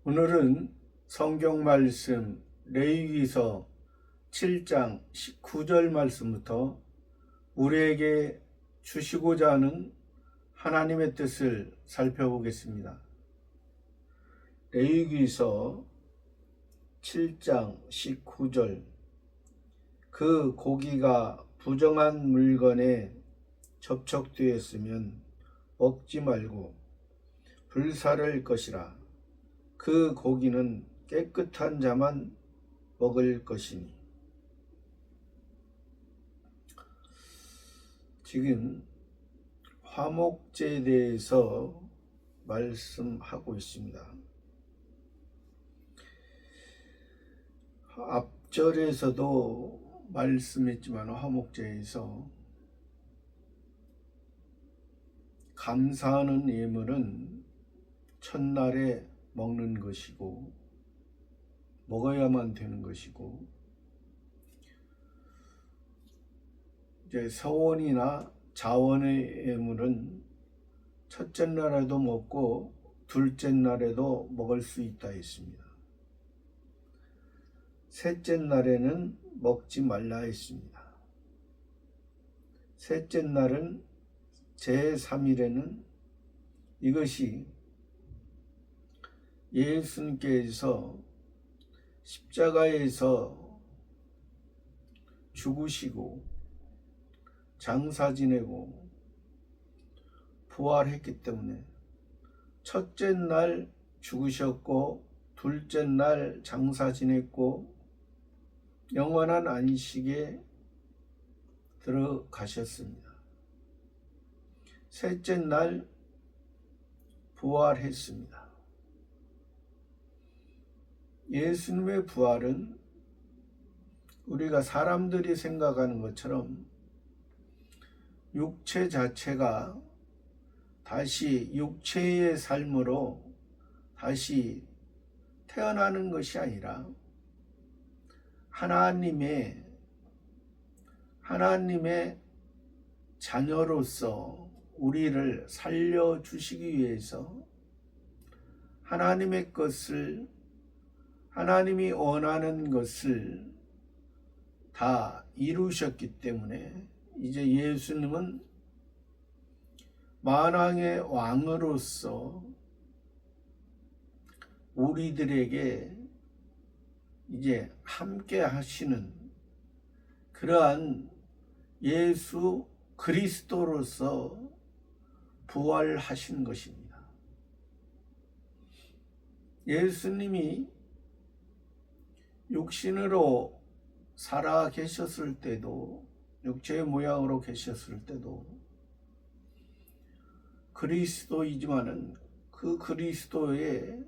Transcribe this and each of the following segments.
오늘은 성경 말씀 레위기서 7장 19절 말씀부터 우리에게 주시고자 하는 하나님의 뜻을 살펴보겠습니다. 레위기서 7장 19절 그 고기가 부정한 물건에 접촉되었으면 먹지 말고 불사를 것이라. 그 고기는 깨끗한 자만 먹을 것이니. 지금 화목제에 대해서 말씀하고 있습니다. 앞절에서도 말씀했지만 화목제에서 감사하는 예물은 첫날에 먹는 것이고 먹어야만 되는 것이고, 이제 서원이나 자원의 예물은 첫째 날에도 먹고 둘째 날에도 먹을 수 있다 했습니다. 셋째 날에는 먹지 말라 했습니다. 셋째 날은 제3일에는 이것이 예수님께서 십자가에서 죽으시고 장사 지내고 부활했기 때문에 첫째 날 죽으셨고 둘째 날 장사 지냈고 영원한 안식에 들어가셨습니다. 셋째 날 부활했습니다. 예수님의 부활은 우리가 사람들이 생각하는 것처럼 육체 자체가 다시 육체의 삶으로 다시 태어나는 것이 아니라 하나님의 자녀로서 우리를 살려주시기 위해서 하나님의 것을, 하나님이 원하는 것을 다 이루셨기 때문에 이제 예수님은 만왕의 왕으로서 우리들에게 이제 함께 하시는 그러한 예수 그리스도로서 부활하신 것입니다. 예수님이 육신으로 살아 계셨을 때도, 육체의 모양으로 계셨을 때도 그리스도이지만은 그 그리스도의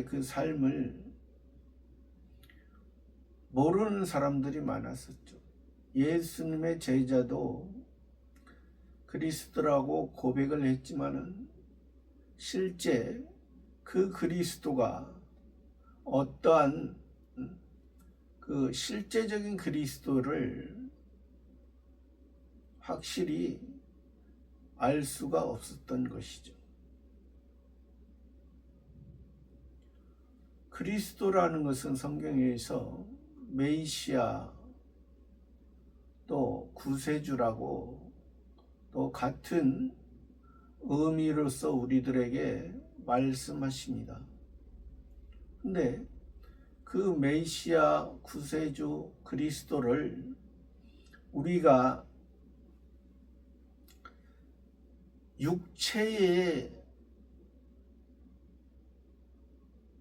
그 삶을 모르는 사람들이 많았었죠. 예수님의 제자도 그리스도라고 고백을 했지만은 실제 그 그리스도가 어떠한 그 실제적인 그리스도를 확실히 알 수가 없었던 것이죠. 그리스도라는 것은 성경에서 메시아 또 구세주라고 또 같은 의미로서 우리들에게 말씀하십니다. 근데 그 메시아 구세주 그리스도를 우리가 육체에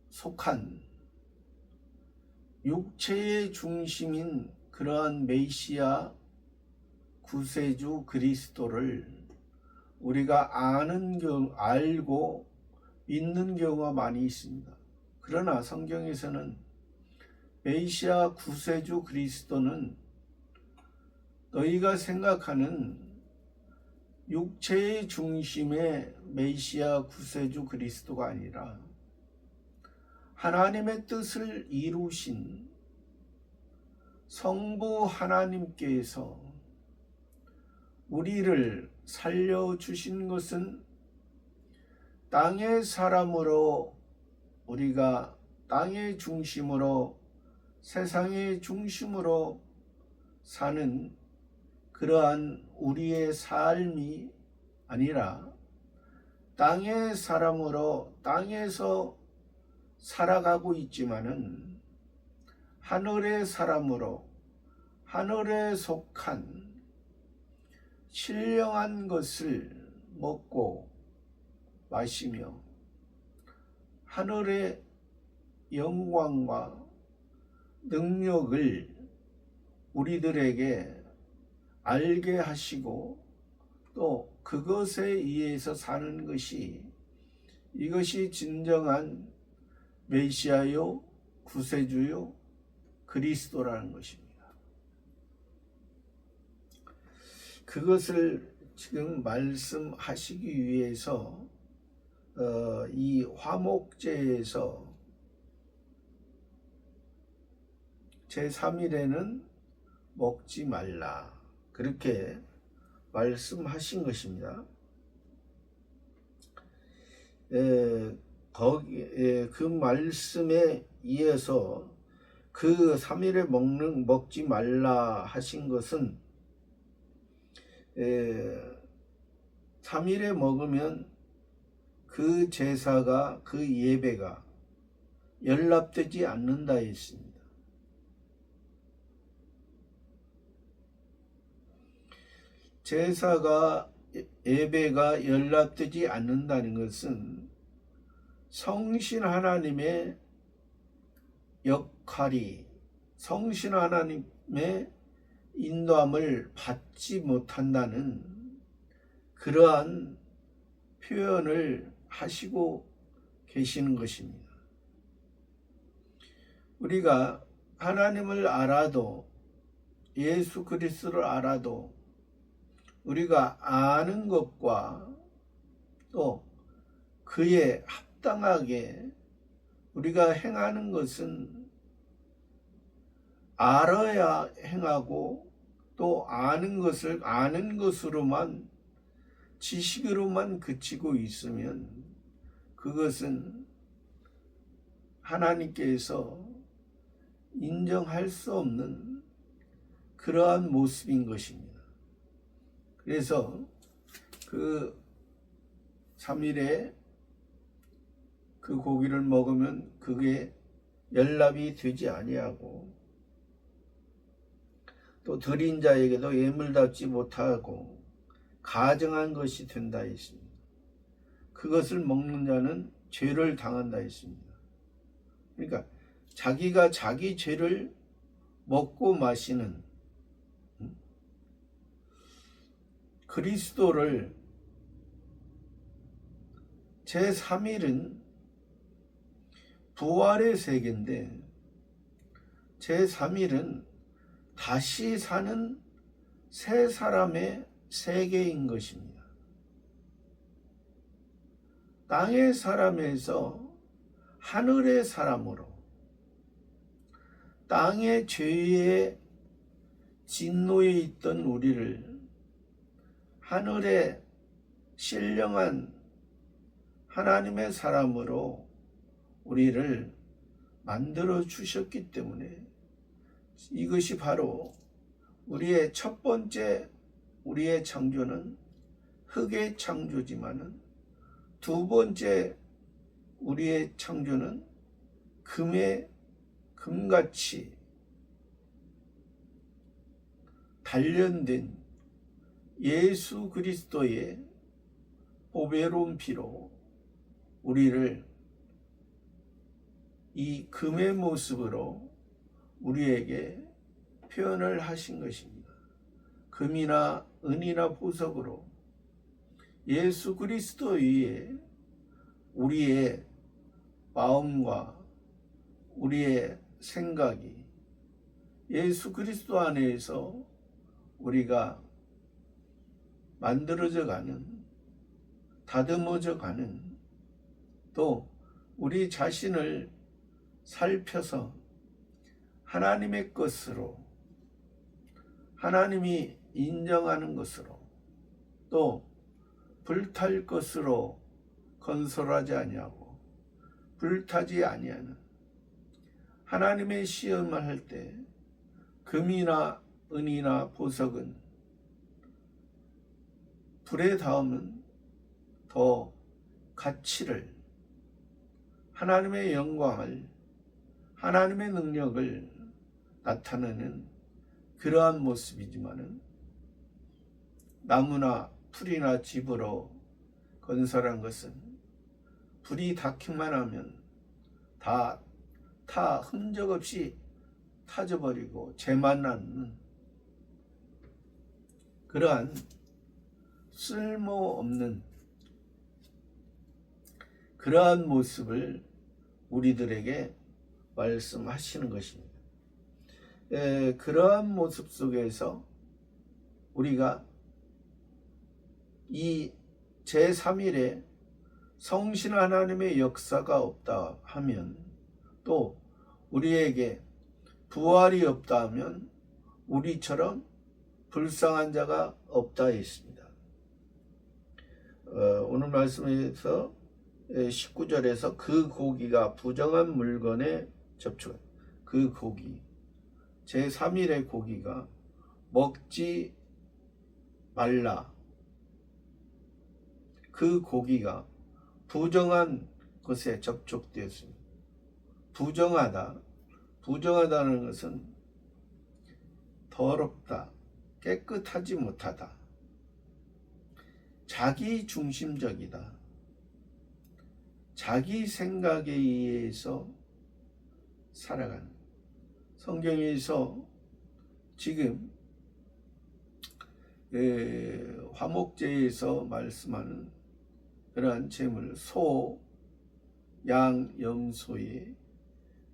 속한 육체의 중심인 그러한 메시아 구세주 그리스도를 우리가 알고 믿는 경우가 많이 있습니다. 그러나 성경에서는 메시아 구세주 그리스도는 너희가 생각하는 육체의 중심의 메시아 구세주 그리스도가 아니라 하나님의 뜻을 이루신 성부 하나님께서 우리를 살려주신 것은 땅의 사람으로 우리가 땅의 중심으로 세상의 중심으로 사는 그러한 우리의 삶이 아니라 땅의 사람으로 땅에서 살아가고 있지만은 하늘의 사람으로 하늘에 속한 신령한 것을 먹고 마시며 하늘의 영광과 능력을 우리들에게 알게 하시고 또 그것에 의해서 사는 것이 이것이 진정한 메시아요 구세주요 그리스도라는 것입니다. 그것을 지금 말씀하시기 위해서 이 화목제에서 제3일에는 먹지 말라 그렇게 말씀하신 것입니다. 그 말씀에 의해서 그 3일에 먹지 말라 하신 것은 3일에 먹으면 그 제사가 그 예배가 연락되지 않는다 했습니다. 제사가 예배가 연락되지 않는다는 것은 성신 하나님의 역할이 성신 하나님의 인도함을 받지 못한다는 그러한 표현을 하시고 계시는 것입니다. 우리가 하나님을 알아도 예수 그리스도를 알아도 우리가 아는 것과 또 그에 합당하게 우리가 행하는 것은 알아야 행하고 또 아는 것을 아는 것으로만 지식으로만 그치고 있으면 그것은 하나님께서 인정할 수 없는 그러한 모습인 것입니다. 그래서 그 3일에 그 고기를 먹으면 그게 연락이 되지 아니하고 또 드린 자에게도 예물답지 못하고 가증한 것이 된다 했습니다. 그것을 먹는 자는 죄를 당한다 했습니다. 그러니까 자기가 자기 죄를 먹고 마시는 그리스도를 제3일은 부활의 세계인데 제3일은 다시 사는 새 사람의 세계인 것입니다. 땅의 사람에서 하늘의 사람으로 땅의 죄의 진노에 있던 우리를 하늘의 신령한 하나님의 사람으로 우리를 만들어 주셨기 때문에 이것이 바로 우리의 첫 번째 우리의 창조는 흙의 창조지만은 두 번째 우리의 창조는 금같이 단련된 예수 그리스도의 보배로운 피로 우리를 이 금의 모습으로 우리에게 표현을 하신 것입니다. 금이나 은이나 보석으로 예수 그리스도 위에 우리의 마음과 우리의 생각이 예수 그리스도 안에서 우리가 만들어져 가는, 다듬어져 가는, 또 우리 자신을 살펴서 하나님의 것으로, 하나님이 인정하는 것으로, 또 불탈 것으로 건설하지 아니하고 불타지 아니하는 하나님의 시험을 할 때 금이나 은이나 보석은 불에 닿으면 더 가치를, 하나님의 영광을, 하나님의 능력을 나타내는 그러한 모습이지만은, 나무나 풀이나 집으로 건설한 것은 불이 닿기만 하면 다 흔적 없이 타져버리고 재만 나는 그러한 쓸모없는 그러한 모습을 우리들에게 말씀하시는 것입니다. 그러한 모습 속에서 우리가 이 제3일에 성신 하나님의 역사가 없다 하면, 또 우리에게 부활이 없다 하면 우리처럼 불쌍한 자가 없다 했습니다. 오늘 말씀에서 19절에서 그 고기가 부정한 물건에 접촉, 그 고기, 제3일의 고기가 먹지 말라, 그 고기가 부정한 것에 접촉되었습니다. 부정하다는 것은 더럽다, 깨끗하지 못하다, 자기 중심적이다, 자기 생각에 의해서 살아가는, 성경에서 지금 화목제에서 말씀하는 그러한 제물, 소, 양, 염소의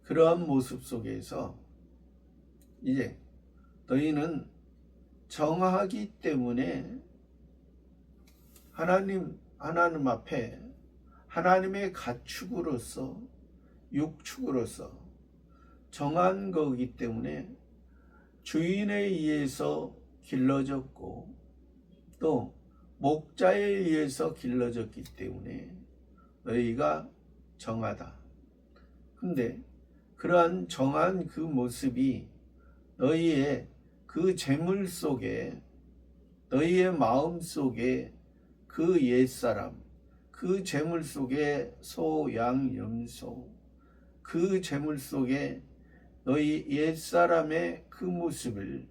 그러한 모습 속에서 이제 너희는 정하기 때문에 하나님 앞에 하나님의 가축으로서, 육축으로서 정한 거기 때문에 주인에 의해서 길러졌고 또 목자에 의해서 길러졌기 때문에 너희가 정하다. 근데 그러한 정한 그 모습이 너희의 그 재물 속에, 너희의 마음 속에 그 옛사람, 그 재물 속에 소, 양, 염소, 그 재물 속에 너희 옛사람의 그 모습을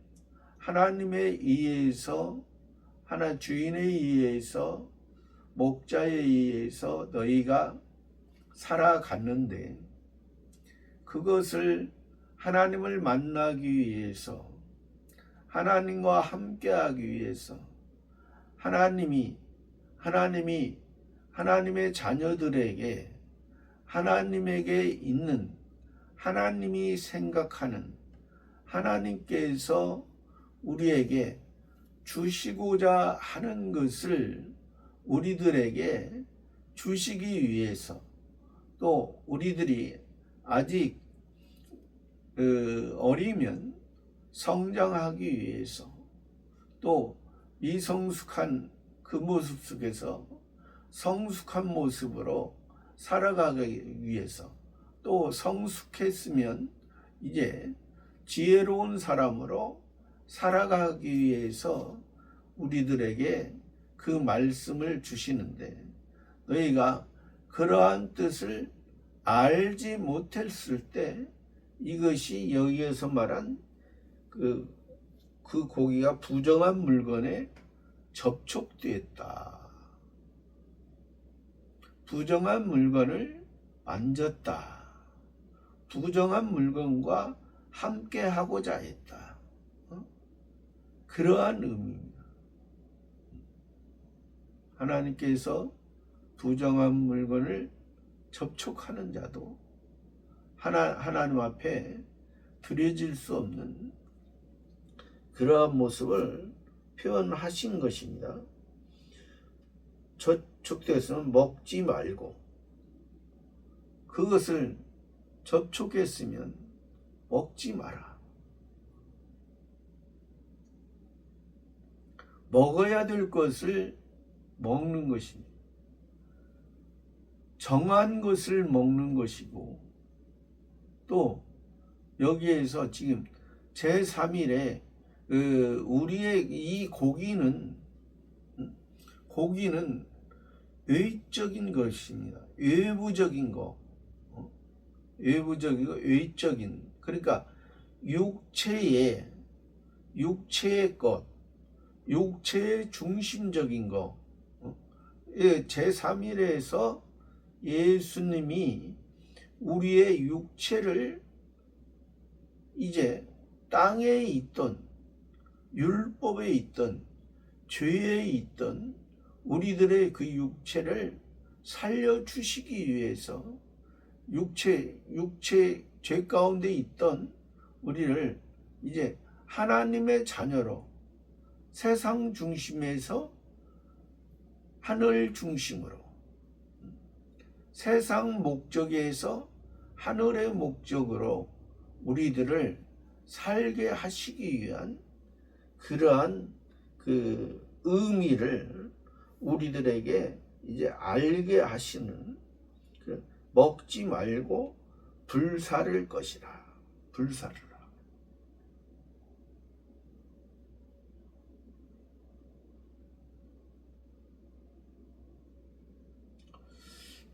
하나님에 의해서, 주인에 의해서, 목자에 의해서 너희가 살아갔는데, 그것을 하나님을 만나기 위해서, 하나님과 함께하기 위해서 하나님의 자녀들에게, 하나님에게 있는, 하나님이 생각하는, 하나님께서 우리에게 주시고자 하는 것을 우리들에게 주시기 위해서, 또 우리들이 아직 어리면 성장하기 위해서, 또 미성숙한 그 모습 속에서 성숙한 모습으로 살아가기 위해서, 또 성숙했으면 이제 지혜로운 사람으로 살아가기 위해서 우리들에게 그 말씀을 주시는데, 너희가 그러한 뜻을 알지 못했을 때 이것이 여기에서 말한 그 고기가 부정한 물건에 접촉되었다. 부정한 물건을 만졌다. 부정한 물건과 함께 하고자 했다. 그러한 의미입니다. 하나님께서 부정한 물건을 접촉하는 자도 하나님 앞에 드려질 수 없는 그러한 모습을 표현하신 것입니다. 접촉되었으면 먹지 말고, 그것을 접촉했으면 먹지 마라. 먹어야 될 것을 먹는 것입니다. 정한 것을 먹는 것이고, 또 여기에서 지금 제3일에 우리의 이 고기는 외적인 것입니다. 외부적인 거, 외부적이고 외적인, 그러니까 육체의 것, 육체의 중심적인 거. 제3일에서 예수님이 우리의 육체를 이제 땅에 있던, 율법에 있던, 죄에 있던 우리들의 그 육체를 살려주시기 위해서 육체 죄 가운데 있던 우리를 이제 하나님의 자녀로, 세상 중심에서 하늘 중심으로, 세상 목적에서 하늘의 목적으로 우리들을 살게 하시기 위한 그러한 그 의미를 우리들에게 이제 알게 하시는, 먹지 말고 불사를 것이라. 불사르라.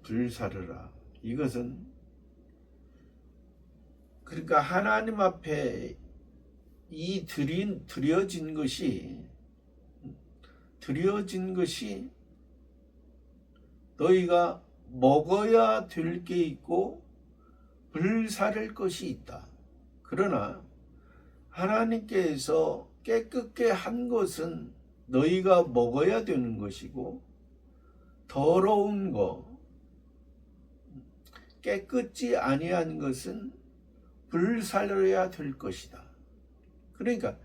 불사르라. 이것은 그러니까 하나님 앞에 이 드려진 것이 너희가 먹어야 될 게 있고 불사를 것이 있다. 그러나 하나님께서 깨끗게 한 것은 너희가 먹어야 되는 것이고, 더러운 거, 깨끗지 아니한 것은 불살려야 될 것이다. 그러니까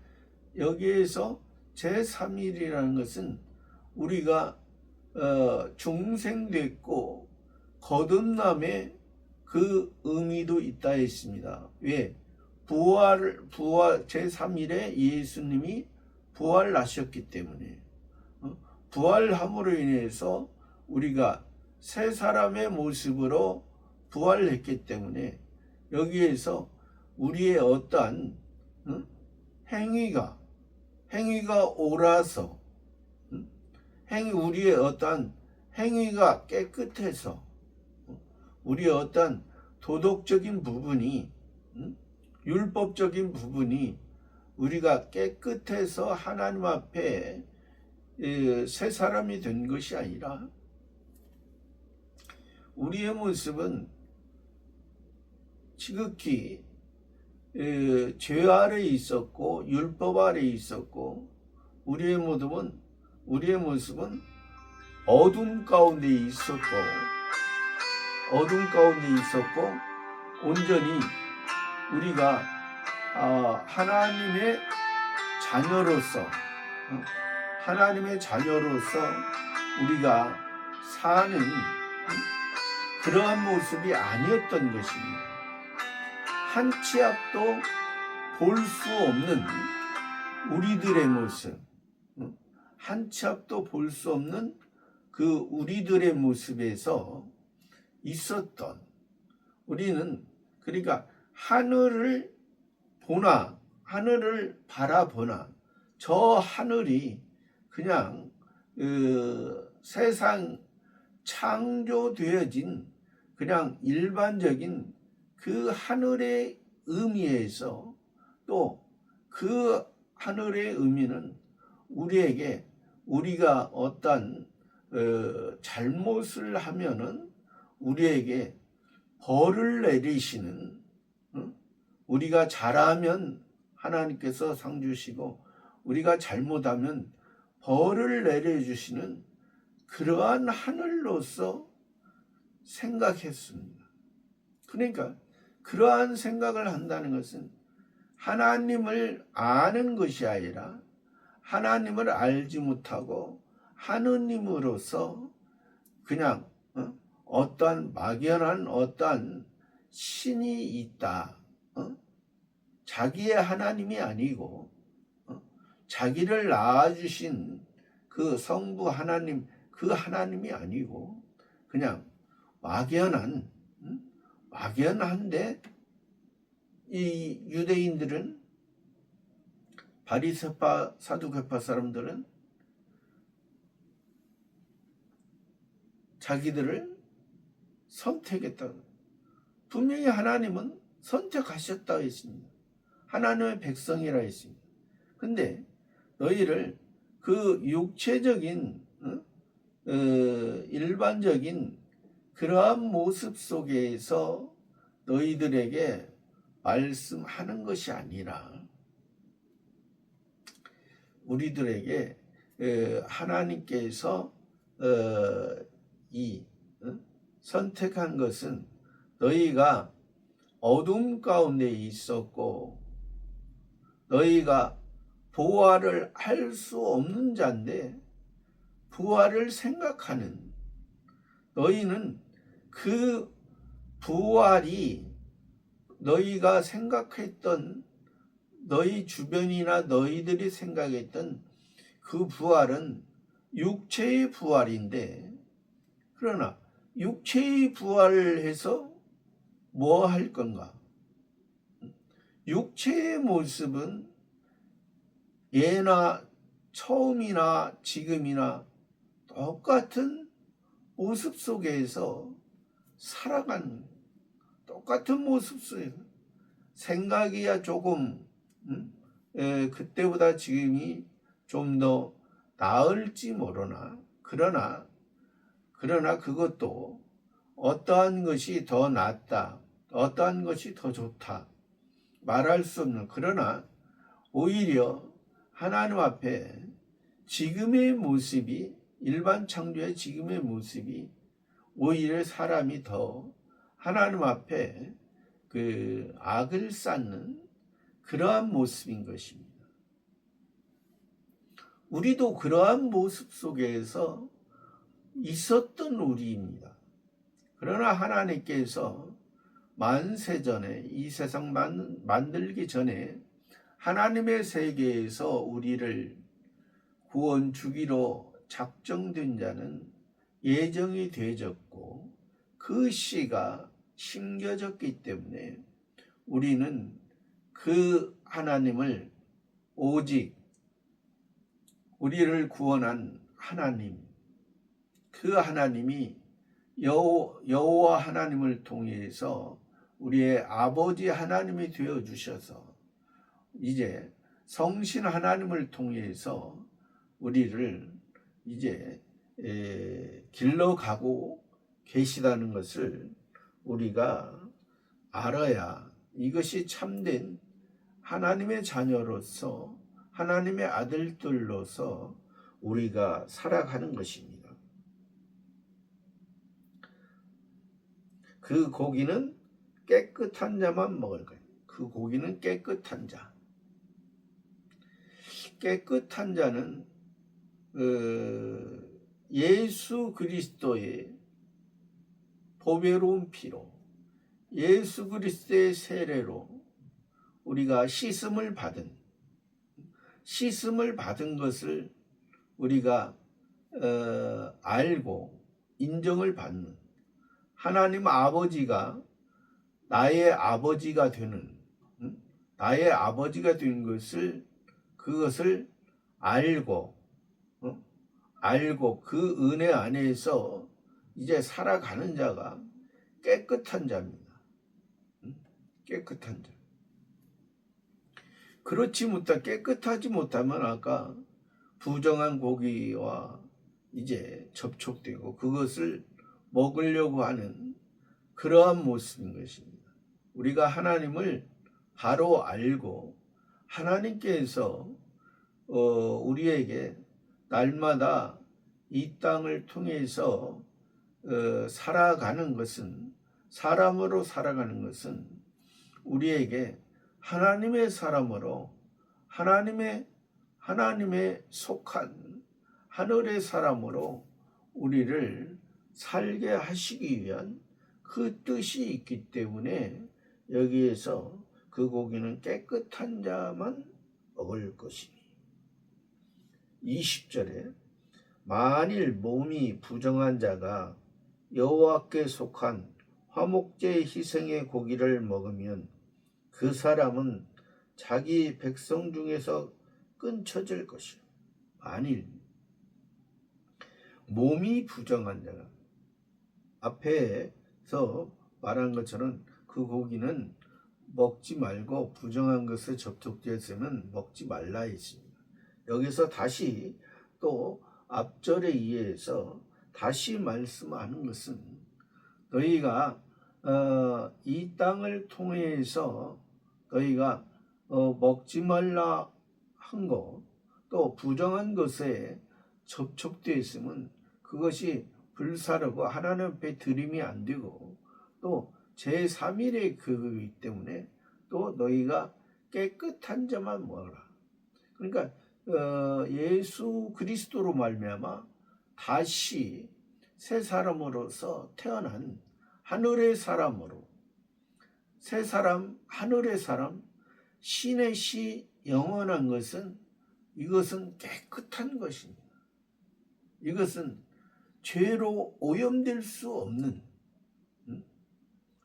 여기에서 제3일이라는 것은 우리가 중생됐고 거듭남의 그 의미도 있다 했습니다. 왜? 부활 제3일에 예수님이 부활하셨기 때문에, 부활함으로 인해서 우리가 새 사람의 모습으로 부활했기 때문에 여기에서 우리의 어떠한 행위가 옳아서, 우리의 어떠한 행위가 깨끗해서, 우리의 어떠한 도덕적인 부분이, 율법적인 부분이 우리가 깨끗해서 하나님 앞에 새 사람이 된 것이 아니라, 우리의 모습은 지극히 죄 아래 있었고 율법 아래 있었고, 우리의 모습은 어둠 가운데 있었고 온전히 우리가 하나님의 자녀로서 우리가 사는 그러한 모습이 아니었던 것입니다. 한 치 앞도 볼 수 없는 우리들의 모습, 한 치 앞도 볼 수 없는 그 우리들의 모습에서 있었던, 우리는 그러니까 하늘을 바라보나 저 하늘이 그냥 세상 창조되어진 그냥 일반적인 그 하늘의 의미에서, 또 그 하늘의 의미는 우리에게, 우리가 어떤 잘못을 하면은 우리에게 벌을 내리시는, 우리가 잘하면 하나님께서 상 주시고 우리가 잘못하면 벌을 내려주시는 그러한 하늘로서 생각했습니다. 그러니까 그러한 생각을 한다는 것은 하나님을 아는 것이 아니라 하나님을 알지 못하고 하느님으로서 그냥 어떠한 막연한 어떠한 신이 있다, 자기의 하나님이 아니고 자기를 낳아주신 그 성부 하나님, 그 하나님이 아니고 그냥 막연한, 막연한데 이 유대인들은, 바리새파 사두개파 사람들은 자기들을 선택했다. 분명히 하나님은 선택하셨다 했습니다. 하나님의 백성이라 했습니다. 근데 너희를 그 육체적인 일반적인 그러한 모습 속에서 너희들에게 말씀하는 것이 아니라 우리들에게 하나님께서 이 선택한 것은 너희가 어둠 가운데 있었고 너희가 부활을 할 수 없는 자인데 부활을 생각하는, 너희는 그 부활이 너희가 생각했던, 너희 주변이나 너희들이 생각했던 그 부활은 육체의 부활인데, 그러나 육체의 부활을 해서 뭐 할 건가? 육체의 모습은 예나 처음이나 지금이나 똑같은 모습 속에서 살아가는, 똑같은 모습 속에서 생각이야 조금 그때보다 지금이 좀 더 나을지 모르나, 그러나 그것도 어떠한 것이 더 낫다, 어떠한 것이 더 좋다 말할 수 없는, 그러나 오히려 하나님 앞에 지금의 모습이, 일반 창조의 지금의 모습이 오히려 사람이 더 하나님 앞에 그 악을 쌓는 그러한 모습인 것입니다. 우리도 그러한 모습 속에서 있었던 우리입니다. 그러나 하나님께서 만세전에, 이 세상 만들기 전에 하나님의 세계에서 우리를 구원 주기로 작정된 자는 예정이 되어졌고 그 씨가 심겨졌기 때문에 우리는 그 하나님을, 오직 우리를 구원한 하나님, 그 하나님이 여호와 하나님을 통해서 우리의 아버지 하나님이 되어 주셔서 이제 성신 하나님을 통해서 우리를 이제 길러가고 계시다는 것을 우리가 알아야 이것이 참된 하나님의 자녀로서, 하나님의 아들들로서 우리가 살아가는 것입니다. 그 고기는 깨끗한 자만 먹을 거예요. 그 고기는 깨끗한 자. 깨끗한 자는 예수 그리스도의 보배로운 피로, 예수 그리스도의 세례로 우리가 씻음을 받은 것을 우리가 알고 인정을 받는, 하나님 아버지가 나의 아버지가 되는, 나의 아버지가 된 것을, 그것을 알고 그 은혜 안에서 이제 살아가는 자가 깨끗한 자입니다. 깨끗한 자. 깨끗하지 못하면 아까 부정한 고기와 이제 접촉되고 그것을 먹으려고 하는 그러한 모습인 것입니다. 우리가 하나님을 바로 알고 하나님께서 우리에게 날마다 이 땅을 통해서 살아가는 것은, 사람으로 살아가는 것은 우리에게 하나님의 사람으로, 하나님의 속한 하늘의 사람으로 우리를 살게 하시기 위한 그 뜻이 있기 때문에 여기에서 그 고기는 깨끗한 자만 먹을 것이니. 20절에 만일 몸이 부정한 자가 여호와께 속한 화목제 희생의 고기를 먹으면 그 사람은 자기 백성 중에서 끊쳐질 것이요. 만일 몸이 부정한 자가, 앞에서 말한 것처럼 그 고기는 먹지 말고 부정한 것에 접촉되었으면 먹지 말라 했습니다. 여기서 다시 또 앞절에 의해서 다시 말씀하는 것은 너희가 이 땅을 통해서 너희가 먹지 말라 한 것, 또 부정한 것에 접촉되어 있으면 그것이 불사르고 하나님 앞에 드림이 안 되고 또 제3일의 그이기 때문에 또 너희가 깨끗한 자만 먹어라. 그러니까 예수 그리스도로 말미암아 다시 새 사람으로서 태어난 하늘의 사람으로, 새 사람, 하늘의 사람, 신의 시 영원한 것은 이것은 깨끗한 것입니다. 이것은 죄로 오염될 수 없는,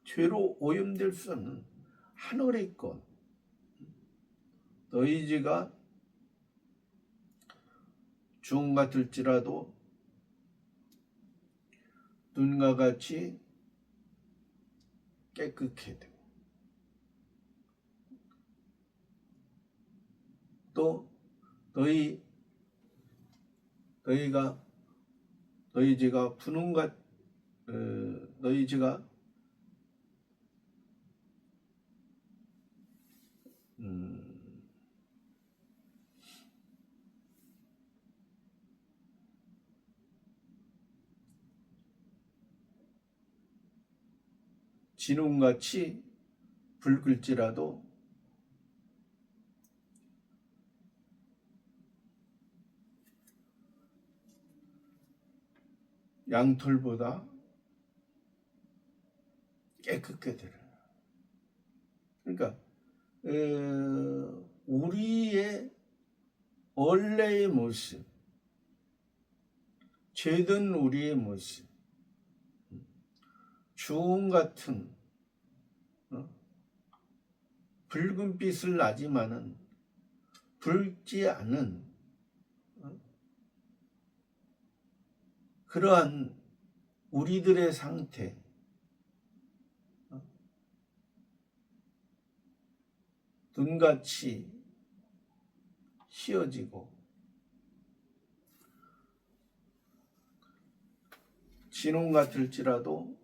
죄로 오염될 수 없는 하늘의 것. 너희 죄가 주홍 같을지라도 눈과 같이 깨끗해 되고, 또 너희 죄가 분홍같, 너희 죄가 진홍같이 붉을지라도 양털보다 깨끗게 되라. 그러니까 우리의 원래의 모습, 죄든 우리의 모습, 주홍 같은 붉은 빛을 나지만은 붉지 않은 그러한 우리들의 상태, 눈같이 휘어지고 진홍 같을지라도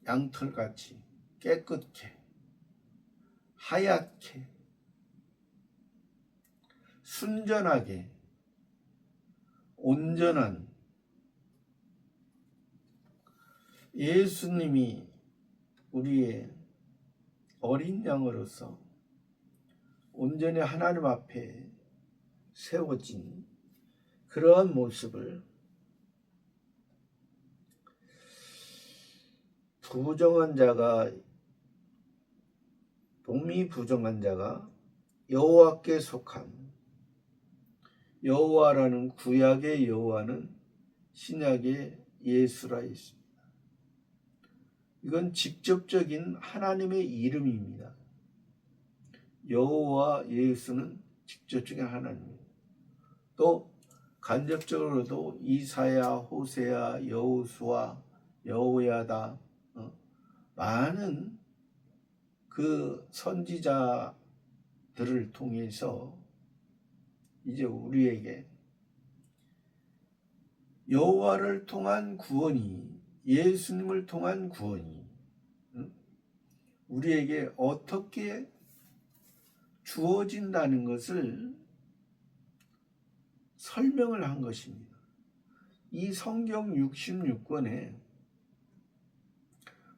양털같이 깨끗게 하얗게 순전하게 온전한 예수님이 우리의 어린 양으로서 온전히 하나님 앞에 세워진 그러한 모습을 부정한 자가, 몸이 부정한 자가 여호와께 속한, 여호와라는 구약의 여호와는 신약의 예수라 했습니다. 이건 직접적인 하나님의 이름입니다. 여호와 예수는 직접적인 하나님입니다. 또 간접적으로도 이사야, 호세야, 여호수아, 여호야다, 많은 그 선지자들을 통해서 이제 우리에게 여호와를 통한 구원이, 예수님을 통한 구원이 우리에게 어떻게 주어진다는 것을 설명을 한 것입니다. 이 성경 66권에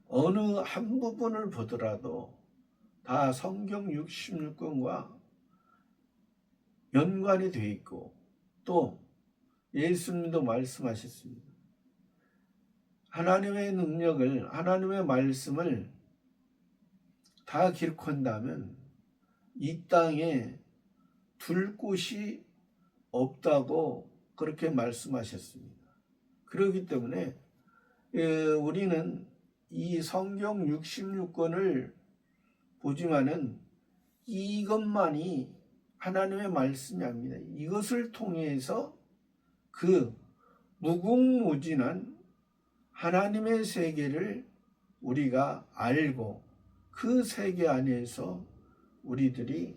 어느 한 부분을 보더라도 다 성경 66권과 연관이 되어 있고, 또 예수님도 말씀하셨습니다. 하나님의 능력을, 하나님의 말씀을 다 기록한다면 이 땅에 둘 곳이 없다고 그렇게 말씀하셨습니다. 그렇기 때문에 우리는 이 성경 66권을 보지만은 이것만이 하나님의 말씀이 아닙니다. 이것을 통해서 그 무궁무진한 하나님의 세계를 우리가 알고 그 세계 안에서 우리들이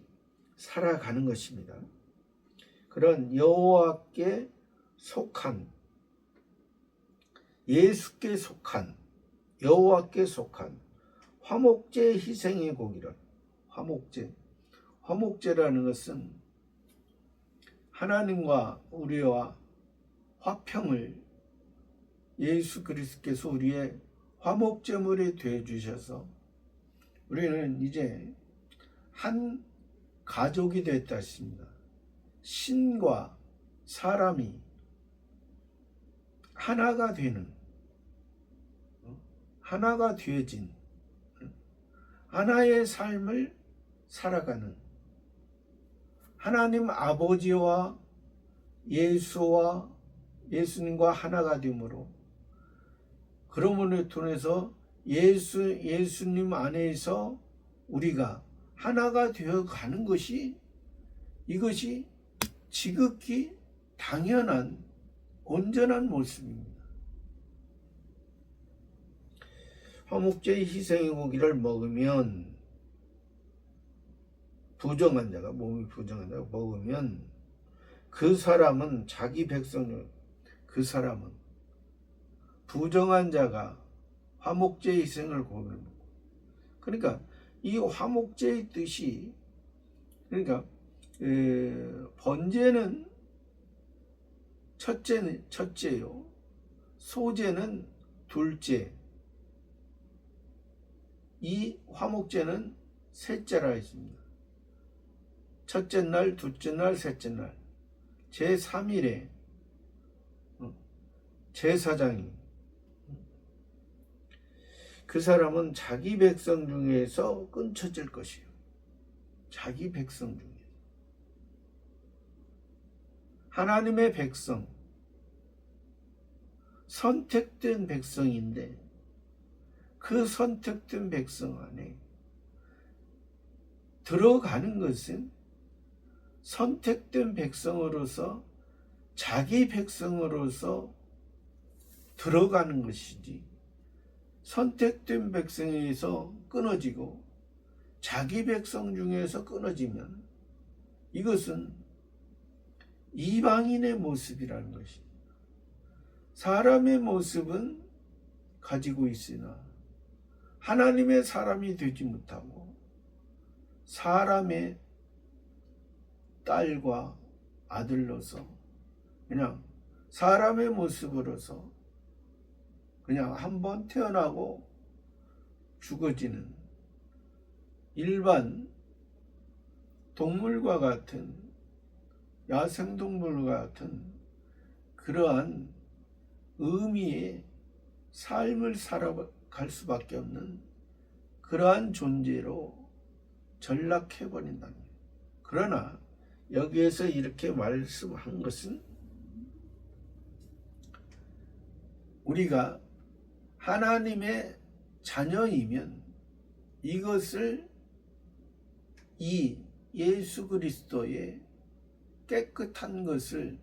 살아가는 것입니다. 그런 여호와께 속한, 예수께 속한, 여호와께 속한 화목제 희생의 고기를, 화목제라는 것은 하나님과 우리와 화평을 예수 그리스도께서 우리의 화목제물이 되어 주셔서 우리는 이제 한 가족이 됐다 했습니다. 신과 사람이 하나가 되는, 하나가 되어진 하나의 삶을 살아가는 하나님 아버지와 예수님과 하나가 되므로, 그러므로 통해서 예수님 안에서 우리가 하나가 되어 가는 것이, 이것이 지극히 당연한 온전한 모습입니다. 화목제의 희생의 고기를 먹으면, 부정한 자가, 몸이 부정한 자가 먹으면 그 사람은 자기 백성을, 그 사람은 부정한 자가 화목제의 희생을 고기를 먹고, 그러니까 이 화목제의 뜻이, 그러니까 번제는 첫째요, 소제는 둘째, 이 화목제는 셋째라 했습니다. 첫째 날, 둘째 날, 셋째 날, 제3일에 제사장이, 그 사람은 자기 백성 중에서 끊쳐질 것이요. 자기 백성 중에, 하나님의 백성, 선택된 백성인데 그 선택된 백성 안에 들어가는 것은 선택된 백성으로서, 자기 백성으로서 들어가는 것이지, 선택된 백성에서 끊어지고 자기 백성 중에서 끊어지면 이것은 이방인의 모습이라는 것입니다. 사람의 모습은 가지고 있으나 하나님의 사람이 되지 못하고 사람의 딸과 아들로서, 그냥 사람의 모습으로서 그냥 한번 태어나고 죽어지는 일반 동물과 같은, 야생동물과 같은 그러한 의미의 삶을 살아갈 수밖에 없는 그러한 존재로 전락해버린다는 거예요. 그러나 여기에서 이렇게 말씀한 것은 우리가 하나님의 자녀이면 이것을, 이 예수 그리스도의 깨끗한 것을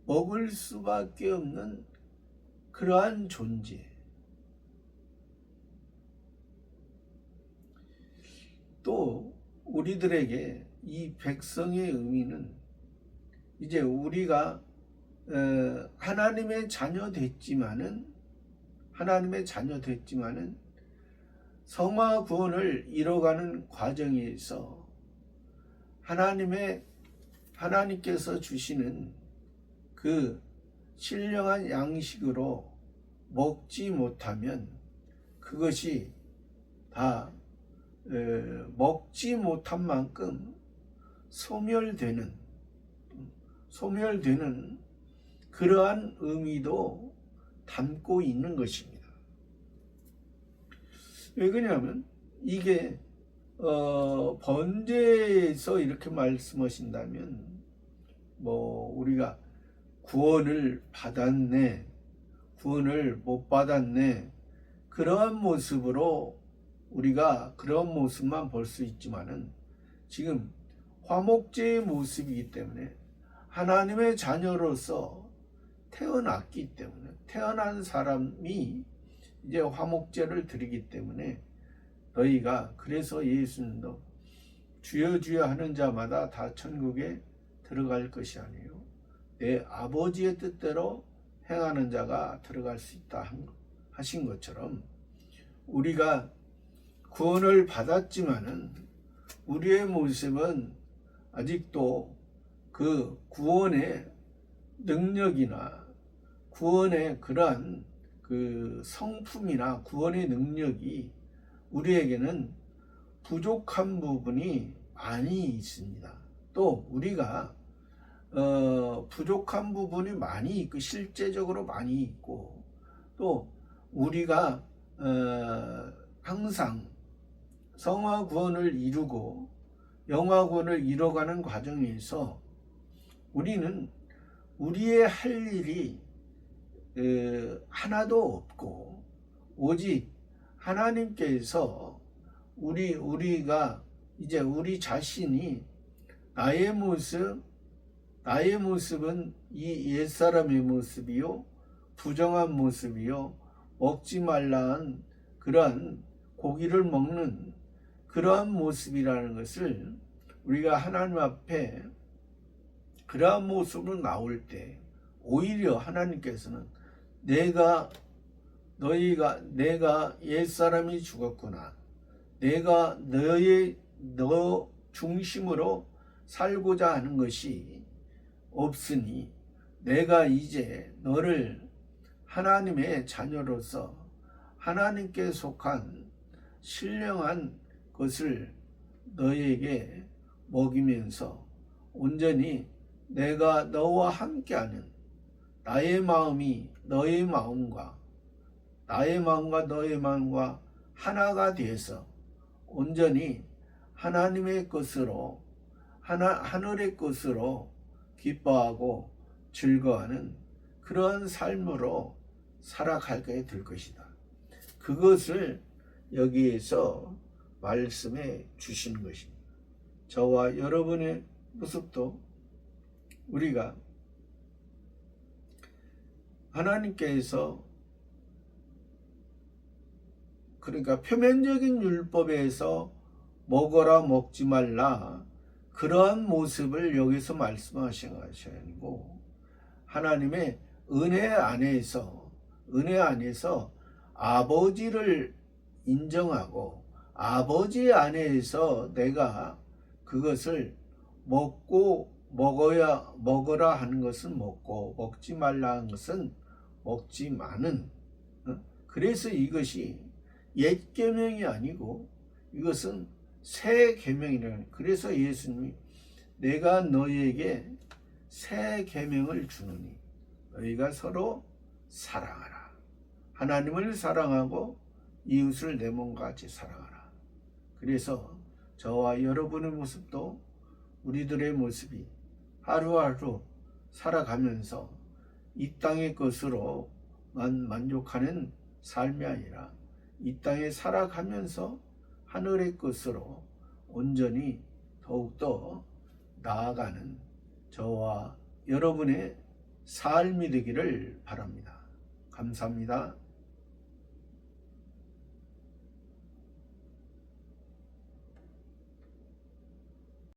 먹을 수밖에 없는 그러한 존재, 또 우리들에게 이 백성의 의미는 이제 우리가 하나님의 자녀 됐지만은 성화 구원을 이뤄가는 과정에서 하나님께서 주시는 그 신령한 양식으로 먹지 못하면 그것이 다 먹지 못한 만큼 소멸되는 그러한 의미도 담고 있는 것입니다. 왜 그러냐면 이게 번제에서 이렇게 말씀하신다면, 우리가 구원을 받았네, 구원을 못 받았네. 그러한 모습으로 우리가 그런 모습만 볼 수 있지만은 지금 화목제의 모습이기 때문에 하나님의 자녀로서 태어났기 때문에 태어난 사람이 이제 화목제를 드리기 때문에 너희가 그래서 예수님도 주여 주여 하는 자마다 다 천국에 들어갈 것이 아니에요. 내 아버지의 뜻대로 행하는 자가 들어갈 수 있다 하신 것처럼 우리가 구원을 받았지만은 우리의 모습은 아직도 그 구원의 능력이나 구원의 그러한 그 성품이나 구원의 능력이 우리에게는 부족한 부분이 많이 있습니다. 또 우리가 부족한 부분이 많이 있고 실제적으로 많이 있고 또 우리가 항상 성화 구원을 이루고 영화 구원을 이뤄가는 과정에서 우리는 우리의 할 일이 하나도 없고 오직 하나님께서 우리가 이제 우리 자신이 나의 모습은 이 옛사람의 모습이요 부정한 모습이요 먹지 말라는 그러한 고기를 먹는 그러한 모습이라는 것을 우리가 하나님 앞에 그러한 모습으로 나올 때 오히려 하나님께서는 내가 옛사람이 죽었구나. 내가 너 중심으로 살고자 하는 것이 없으니 내가 이제 너를 하나님의 자녀로서 하나님께 속한 신령한 것을 너에게 먹이면서 온전히 내가 너와 함께하는 나의 마음이 너의 마음과 나의 마음과 너의 마음과 하나가 되어서 온전히 하나님의 것으로 하늘의 것으로 기뻐하고 즐거워하는 그런 삶으로 살아가게 될 것이다. 그것을 여기에서 말씀해 주시는 것입니다. 저와 여러분의 모습도 우리가 하나님께서 그러니까 표면적인 율법에서 먹어라 먹지 말라 그러한 모습을 여기서 말씀하신 것이 아니고 하나님의 은혜 안에서 아버지를 인정하고 아버지 안에서 내가 그것을 먹어라 하는 것은 먹고 먹지 말라 하는 것은 먹지마는 그래서 이것이 옛 계명이 아니고 이것은 새 계명이라는 그래서 예수님이 내가 너희에게 새 계명을 주노니 너희가 서로 사랑하라. 하나님을 사랑하고 이웃을 내 몸과 같이 사랑하라. 그래서 저와 여러분의 모습도 우리들의 모습이 하루하루 살아가면서 이 땅의 것으로만 만족하는 삶이 아니라 이 땅에 살아가면서 하늘의 것으로 온전히 더욱더 나아가는 저와 여러분의 삶이 되기를 바랍니다. 감사합니다.